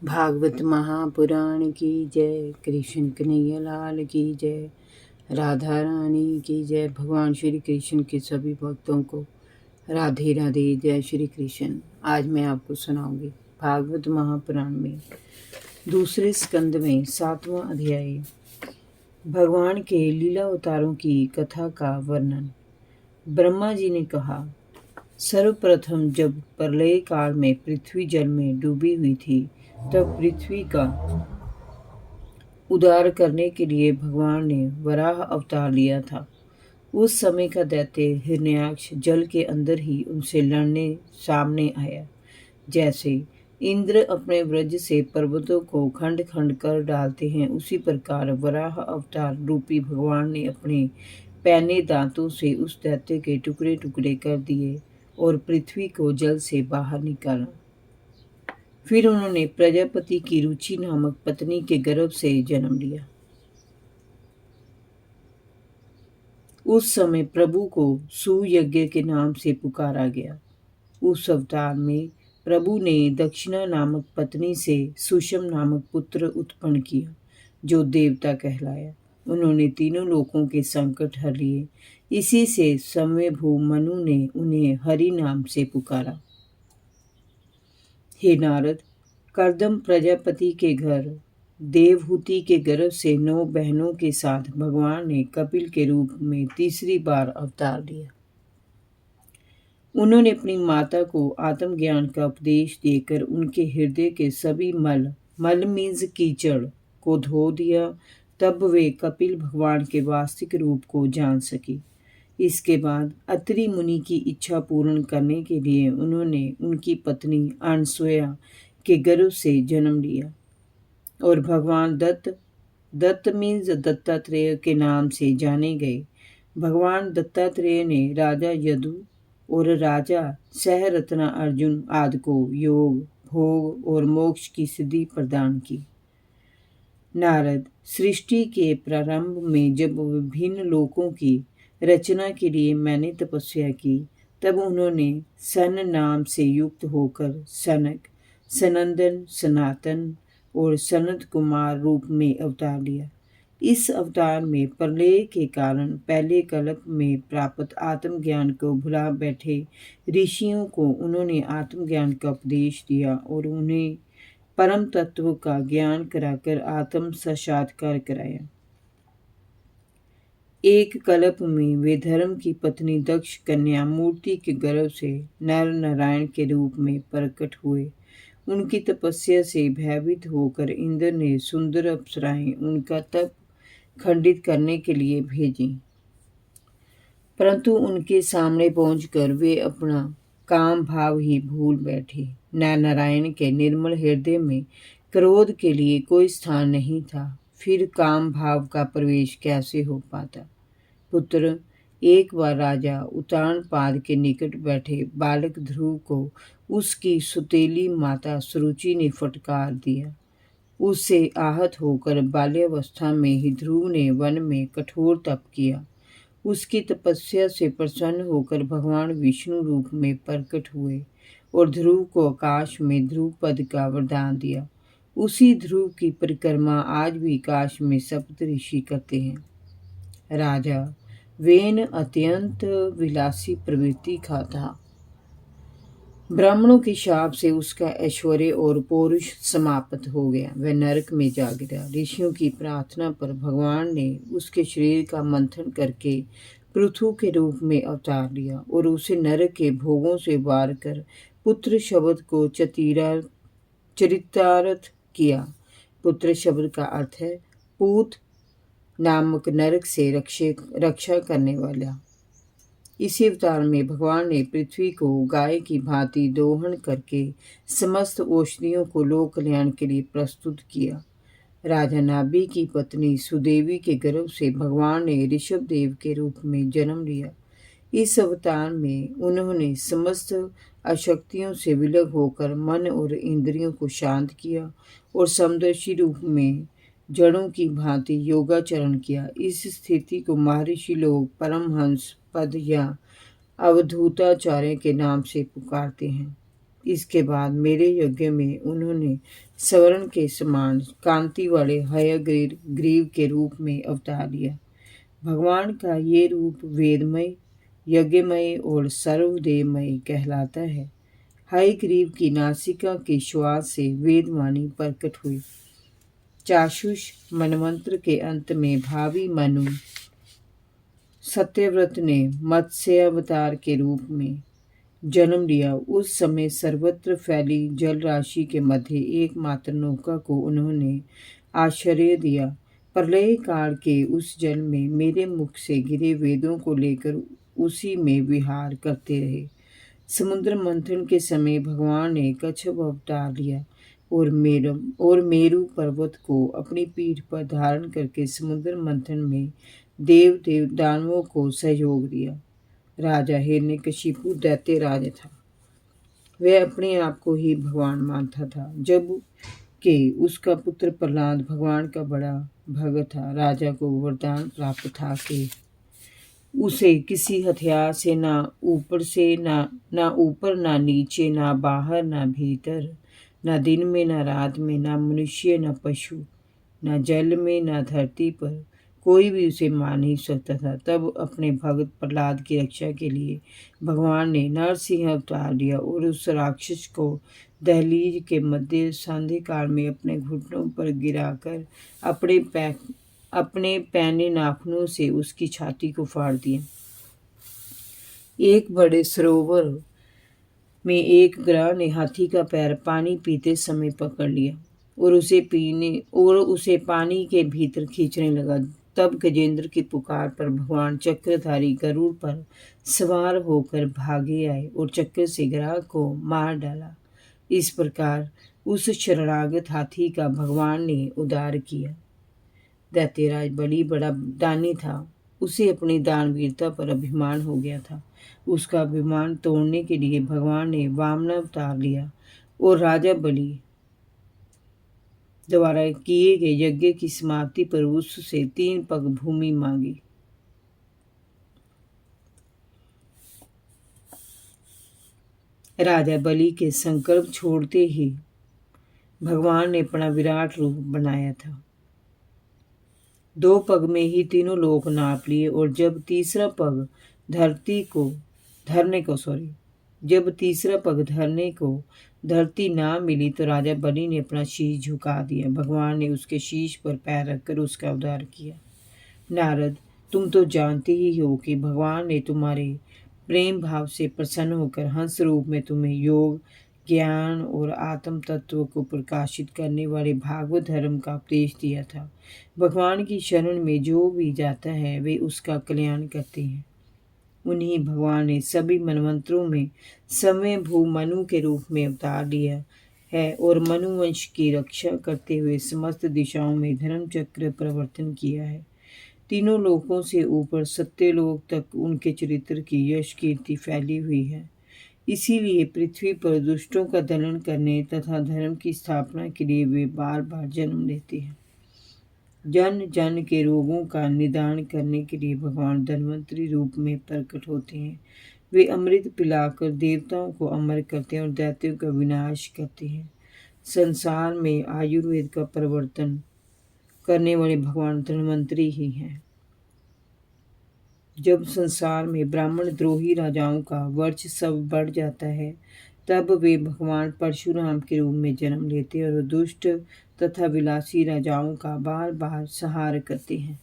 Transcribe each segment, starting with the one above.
भागवत महापुराण की जय। कृष्ण कन्हैया लाल की जय। राधा रानी की जय। भगवान श्री कृष्ण के सभी भक्तों को राधे राधे। जय श्री कृष्ण। आज मैं आपको सुनाऊंगी भागवत महापुराण में दूसरे स्कंद में 7वां अध्याय भगवान के लीला अवतारों की कथा का वर्णन। ब्रह्मा जी ने कहा, सर्वप्रथम जब प्रलय काल में पृथ्वी जल में डूबी हुई थी, तब पृथ्वी का उद्धार करने के लिए भगवान ने वराह अवतार लिया था। उस समय का दैत्य हिरण्याक्ष जल के अंदर ही उनसे लड़ने सामने आया। जैसे इंद्र अपने व्रज से पर्वतों को खंड खंड कर डालते हैं, उसी प्रकार वराह अवतार रूपी भगवान ने अपने पैने दांतों से उस दैत्य के टुकड़े टुकड़े कर दिए और पृथ्वी को जल से बाहर निकाला। फिर उन्होंने प्रजापति की रुचि नामक पत्नी के गर्भ से जन्म लिया। उस समय प्रभु को सुयज्ञ के नाम से पुकारा गया। उस अवतार में प्रभु ने दक्षिणा नामक पत्नी से सुषम नामक पुत्र उत्पन्न किया, जो देवता कहलाया। उन्होंने तीनों लोकों के संकट हर लिए। इसी से स्वयंभू मनु ने उन्हें हरि नाम से पुकारा। हे नारद, कर्दम प्रजापति के घर देवहूति के गर्भ से 9 बहनों के साथ भगवान ने कपिल के रूप में तीसरी बार अवतार लिया। उन्होंने अपनी माता को आत्मज्ञान का उपदेश देकर उनके हृदय के सभी मल मीन्स कीचड़ को धो दिया। तब वे कपिल भगवान के वास्तविक रूप को जान सकी। इसके बाद अत्रि मुनि की इच्छा पूर्ण करने के लिए उन्होंने उनकी पत्नी अनसुया के गर्भ से जन्म लिया और भगवान दत्त मीन्स दत्तात्रेय के नाम से जाने गए। भगवान दत्तात्रेय ने राजा यदु और राजा सहरत्ना अर्जुन आदि को योग, भोग और मोक्ष की सिद्धि प्रदान की। नारद, सृष्टि के प्रारंभ में जब विभिन्न लोकों की रचना के लिए मैंने तपस्या की, तब उन्होंने सन नाम से युक्त होकर सनक, सनंदन, सनातन और सनत कुमार रूप में अवतार लिया। इस अवतार में प्रलय के कारण पहले कल्प में प्राप्त आत्मज्ञान को भुला बैठे ऋषियों को उन्होंने आत्मज्ञान का उपदेश दिया और उन्हें परम तत्व का ज्ञान कराकर आत्म साक्षात्कार कराया। एक कल्प में वे धर्म की पत्नी दक्ष कन्या मूर्ति के गर्भ से नर नारायण के रूप में प्रकट हुए। उनकी तपस्या से भयभीत होकर इंद्र ने सुंदर अप्सराएं उनका तप खंडित करने के लिए भेजी, परंतु उनके सामने पहुंचकर वे अपना काम भाव ही भूल बैठे। नर नारायण के निर्मल हृदय में क्रोध के लिए कोई स्थान नहीं था, फिर काम भाव का प्रवेश कैसे हो पाता। पुत्र, एक बार राजा उत्तानपाद के निकट बैठे बालक ध्रुव को उसकी सुतेली माता सुरुचि ने फटकार दिया। उससे आहत होकर बाल्यावस्था में ही ध्रुव ने वन में कठोर तप किया। उसकी तपस्या से प्रसन्न होकर भगवान विष्णु रूप में प्रकट हुए और ध्रुव को आकाश में ध्रुव पद का वरदान दिया। उसी ध्रुव की परिक्रमा आज भी काश में सप्त ऋषि करते हैं। राजा वेन अत्यंत विलासी प्रवृत्ति का था। ब्राह्मणों के शाप से उसका ऐश्वर्य और पौरुष समाप्त हो गया। वह नरक में जा गिरा। ऋषियों की प्रार्थना पर भगवान ने उसके शरीर का मंथन करके पृथु के रूप में अवतार लिया और उसे नरक के भोगों से वार कर पुत्र शब्द को चरितार्थ किया। पुत्र शब्द का अर्थ है पूत नामक नरक से रक्षा करने वाला। इसी अवतार में भगवान ने पृथ्वी को गाय की भांति दोहन करके समस्त औषधियों को लोक कल्याण के लिए प्रस्तुत किया। राजा नाभि की पत्नी सुदेवी के गर्भ से भगवान ने ऋषभ देव के रूप में जन्म लिया। इस अवतार में उन्होंने समस्त अशक्तियों से विलग होकर मन और इंद्रियों को शांत किया और समदर्शी रूप में जड़ों की भांति योगाचरण किया। इस स्थिति को महर्षि लोग परमहंस पद या अवधूताचार्य के नाम से पुकारते हैं। इसके बाद मेरे यज्ञ में उन्होंने स्वर्ण के समान कांति वाले हयग्रीव ग्रीव के रूप में अवतार लिया। भगवान का ये रूप वेदमय, यज्ञमय और सर्वदेवमय कहलाता है। हयग्रीव की नासिका के श्वास से वेदवाणी प्रकट हुई। चाक्षुष मनमंत्र के अंत में भावी मनु सत्यव्रत ने मत्स्य अवतार के रूप में जन्म लिया। उस समय सर्वत्र फैली जल राशि के मध्य एकमात्र नौका को उन्होंने आश्रय दिया। प्रलय काल के उस जल में मेरे मुख से गिरे वेदों को लेकर उसी में विहार करते रहे। समुद्र मंथन के समय भगवान ने कच्छप अवतार लिया और मेरु पर्वत को अपनी पीठ पर धारण करके समुद्र मंथन में देव दानवों को सहयोग दिया। राजा हिरण्यकशिपु दैत्य राज था। वह अपने आप को ही भगवान मानता था, जब कि उसका पुत्र प्रहलाद भगवान का बड़ा भक्त था। राजा को वरदान प्राप्त था कि उसे किसी हथियार से ना ऊपर ना नीचे, ना बाहर ना भीतर, ना दिन में ना रात में, ना मनुष्य ना पशु, ना जल में ना धरती पर कोई भी उसे मार नहीं सकता था। तब अपने भक्त प्रहलाद की रक्षा के लिए भगवान ने नरसिंह अवतार लिया और उस राक्षस को दहलीज के मध्य संध्या काल में अपने घुटनों पर गिराकर अपने पैने नाखूनों से उसकी छाती को फाड़ दिया। एक बड़े सरोवर में एक ग्रह ने हाथी का पैर पानी पीते समय पकड़ लिया और उसे पानी के भीतर खींचने लगा। तब गजेंद्र की पुकार पर भगवान चक्रधारी गरुड़ पर सवार होकर भागे आए और चक्र से ग्रह को मार डाला। इस प्रकार उस शरणागत हाथी का भगवान ने उद्धार किया। दैत्यराज बलि बड़ा दानी था। उसे अपनी दानवीरता पर अभिमान हो गया था। उसका अभिमान तोड़ने के लिए भगवान ने वामन अवतार लिया और राजा बलि द्वारा किए गए यज्ञ की समाप्ति पर उससे 3 पग भूमि मांगी। राजा बलि के संकल्प छोड़ते ही भगवान ने अपना विराट रूप बनाया था। 2 पग में ही तीनों लोक नाप लिए और जब तीसरा पग धरने को धरती ना मिली तो राजा बलि ने अपना शीश झुका दिया। भगवान ने उसके शीश पर पैर रखकर उसका उद्धार किया। नारद, तुम तो जानते ही हो कि भगवान ने तुम्हारे प्रेम भाव से प्रसन्न होकर हंस रूप में तुम्हें योग, ज्ञान और आत्म तत्व को प्रकाशित करने वाले भागवत धर्म का उपदेश दिया था। भगवान की शरण में जो भी जाता है वे उसका कल्याण करते हैं। उन्हीं भगवान ने सभी मनवंतरों में स्वयंभू मनु के रूप में अवतार लिया है और मनुवंश की रक्षा करते हुए समस्त दिशाओं में धर्म चक्र प्रवर्तन किया है। तीनों लोकों से ऊपर सत्यलोक तक उनके चरित्र की यश कीर्ति फैली हुई है। इसीलिए पृथ्वी पर दुष्टों का दमन करने तथा धर्म की स्थापना के लिए वे बार बार जन्म लेते हैं। जन जन के रोगों का निदान करने के लिए भगवान धन्वंतरी रूप में प्रकट होते हैं। वे अमृत पिलाकर देवताओं को अमर करते हैं और दैत्यों का विनाश करते हैं। संसार में आयुर्वेद का प्रवर्तन करने वाले भगवान धन्वंतरी ही हैं। जब संसार में ब्राह्मण द्रोही राजाओं का वर्चस्व बढ़ जाता है तब वे भगवान परशुराम के रूप में जन्म लेते हैं और दुष्ट तथा विलासी राजाओं का बार बार संहार करते हैं।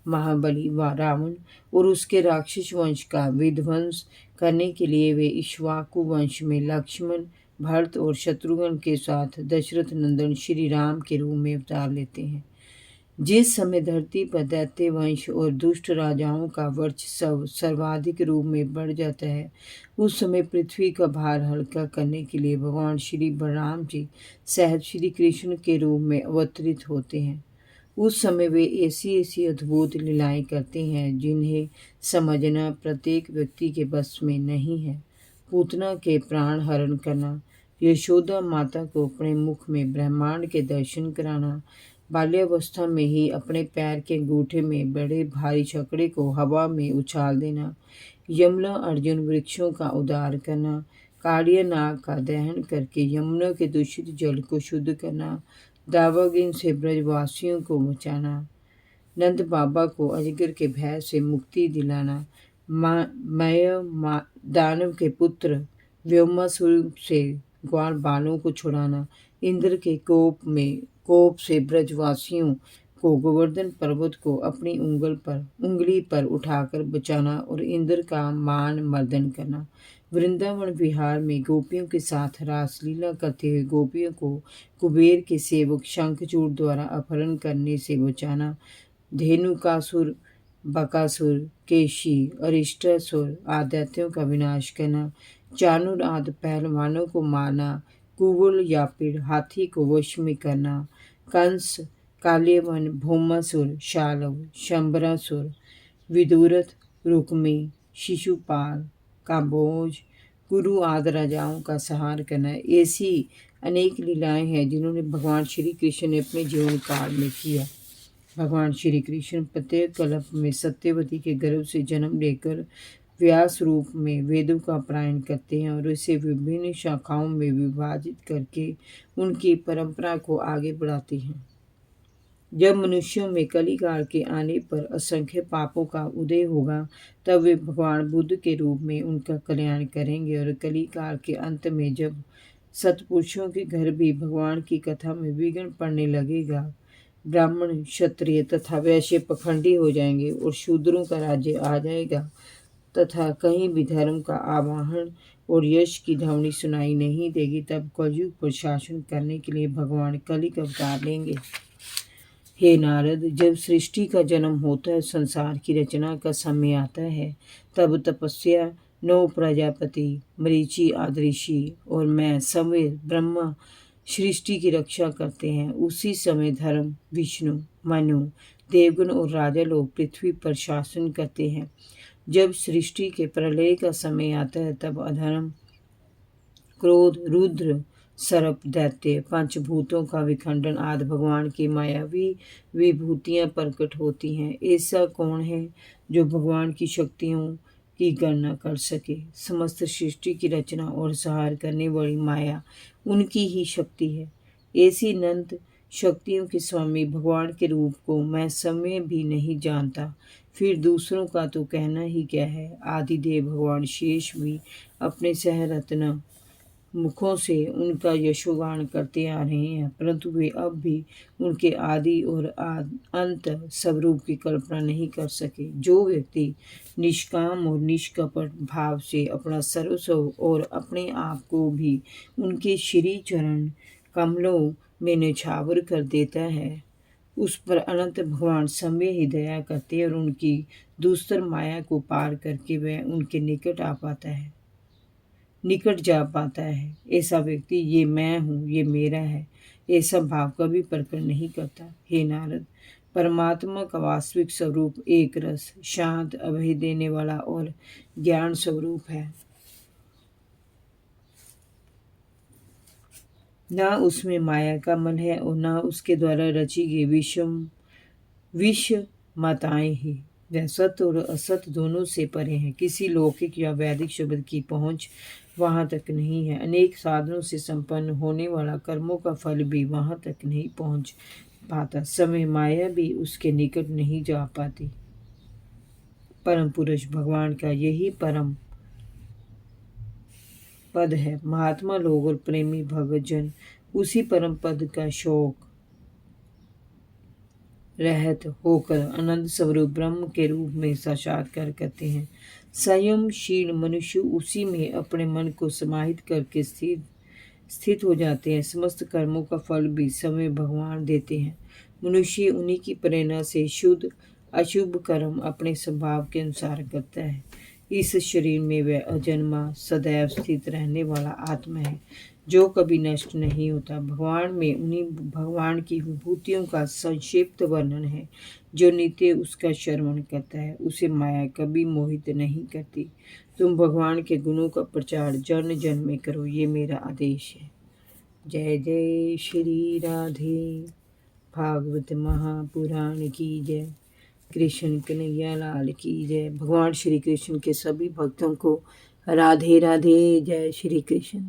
महाबली व रावण और उसके राक्षस वंश का विध्वंस करने के लिए वे इक्ष्वाकु वंश में लक्ष्मण, भरत और शत्रुघ्न के साथ दशरथ नंदन श्री राम के रूप में अवतार लेते हैं। जिस समय धरती पर दैत्य वंश और दुष्ट राजाओं का वर्चस्व सर्वाधिक रूप में बढ़ जाता है उस समय पृथ्वी का भार हल्का करने के लिए भगवान श्री बलराम जी सहित श्री कृष्ण के रूप में अवतरित होते हैं। उस समय वे ऐसी ऐसी अद्भुत लीलाएं करते हैं जिन्हें समझना प्रत्येक व्यक्ति के बस में नहीं है। पूतना के प्राण हरण करना, यशोदा माता को अपने मुख में ब्रह्मांड के दर्शन कराना, बाल्यावस्था में ही अपने पैर के अंगूठे में बड़े भारी छकड़े को हवा में उछाल देना, यमला अर्जुन वृक्षों का उद्धार करना, कालिया नाग का दहन करके यमुना के दूषित जल को शुद्ध करना, दावाग्नि से ब्रजवासियों को बचाना, नंद बाबा को अजगर के भय से मुक्ति दिलाना, दानव के पुत्र व्योमासुर से ग्वाल बालों को छुड़ाना, इंद्र के कोप से ब्रजवासियों को गोवर्धन पर्वत को अपनी उंगली पर उठाकर बचाना और इंद्र का मान मर्दन करना, वृंदावन विहार में गोपियों के साथ रासलीला करते हुए गोपियों को कुबेर के सेवक शंखचूड़ द्वारा अपहरण करने से बचाना, धेनुकासुर, बकासुर, केशी, अरिष्टासुर आदित्यों का विनाश करना, चाणूर आदि पहलवानों को मारना, कुवल यापिड़ हाथी को वश में करना, कंस, काल्यवन, भौमासुर, शालव, शंबरासुर, विदुरथ, रुक्मी, शिशुपाल, काम्बोज, कुरु आदि राजाओं का संहार करना। ऐसी अनेक लीलाएं हैं जिन्होंने भगवान श्री कृष्ण ने अपने जीवन काल में किया। भगवान श्री कृष्ण प्रत्येक कल्प में सत्यवती के गर्भ से जन्म लेकर व्यास रूप में वेदों का पारायण करते हैं और इसे विभिन्न शाखाओं में विभाजित करके उनकी परंपरा को आगे बढ़ाते हैं। जब मनुष्यों में कलिकाल के आने पर असंख्य पापों का उदय होगा, तब वे भगवान बुद्ध के रूप में उनका कल्याण करेंगे और कलिकाल के अंत में जब सत्पुरुषों के घर भी भगवान की कथा में विघ्न पड़ने लगेगा, ब्राह्मण, क्षत्रिय तथा वैश्य पखंडी हो जाएंगे और शूद्रों का राज्य आ जाएगा तथा कहीं भी धर्म का आवाहन और यश की ध्वनि सुनाई नहीं देगी, तब कलयुग पर शासन करने के लिए भगवान कलिक अवतार लेंगे। हे नारद, जब सृष्टि का जन्म होता है, संसार की रचना का समय आता है, तब तपस्या 9 प्रजापति, मरीचि आदि ऋषि और मैं सवेद ब्रह्मा सृष्टि की रक्षा करते हैं। उसी समय धर्म, विष्णु, मनु, देवगण और राजा लोग पृथ्वी पर शासन करते हैं। जब सृष्टि के प्रलय का समय आता है, तब अधर्म, क्रोध, रुद्र, सर्प, दैत्य, पंचभूतों का विखंडन आदि भगवान की मायावी विभूतियां प्रकट होती हैं। ऐसा कौन है जो भगवान की शक्तियों की गणना कर सके? समस्त सृष्टि की रचना और संहार करने वाली माया उनकी ही शक्ति है। ऐसी अनंत शक्तियों के स्वामी भगवान के रूप को मैं समय भी नहीं जानता, फिर दूसरों का तो कहना ही क्या है। आदिदेव भगवान शेष भी अपने सहरत्न मुखों से उनका यशोगान करते आ रहे हैं, परंतु वे अब भी उनके आदि और अंत स्वरूप की कल्पना नहीं कर सके। जो व्यक्ति निष्काम और निष्कपट भाव से अपना सर्वस्व और अपने आप को भी उनके श्री चरण कमलों में न्यौछावर कर देता है, उस पर अनंत भगवान समय ही दया करते हैं और उनकी दुस्तर माया को पार करके वह उनके निकट जा पाता है। ऐसा व्यक्ति ये मैं हूँ, ये मेरा है, ऐसा भाव कभी प्रकट नहीं करता। हे नारद, परमात्मा का वास्तविक स्वरूप एक रस, शांत, अभय देने वाला और ज्ञान स्वरूप है। ना उसमें माया का मन है और ना उसके द्वारा रची गई विश्व माताएं ही। वह सत्य और असत दोनों से परे हैं। किसी लौकिक या वैदिक शब्द की पहुंच वहां तक नहीं है। अनेक साधनों से संपन्न होने वाला कर्मों का फल भी वहां तक नहीं पहुंच पाता। समय माया भी उसके निकट नहीं जा पाती। परम पुरुष भगवान का यही परम पद है। महात्मा लोग और प्रेमी भगतजन उसी परम पद का शौक रहत होकर आनंद स्वरूप ब्रह्म के रूप में साक्षात्कार करते हैं। संयमशील मनुष्य उसी में अपने मन को समाहित करके स्थित हो जाते हैं। समस्त कर्मों का फल भी समय भगवान देते हैं। मनुष्य उन्हीं की प्रेरणा से शुद्ध अशुभ कर्म अपने स्वभाव के अनुसार करता है। इस शरीर में वह अजन्मा सदैव स्थित रहने वाला आत्मा है जो कभी नष्ट नहीं होता। भगवान में उन्हीं भगवान की विभूतियों का संक्षिप्त वर्णन है। जो नित्य उसका श्रवण करता है उसे माया कभी मोहित नहीं करती। तुम भगवान के गुणों का प्रचार जन जन में करो, ये मेरा आदेश है। जय जय श्री राधे। भागवत महापुराण की जय। कृष्ण कन्हैया लाल की जय। भगवान श्री कृष्ण के सभी भक्तों को राधे राधे। जय श्री कृष्ण।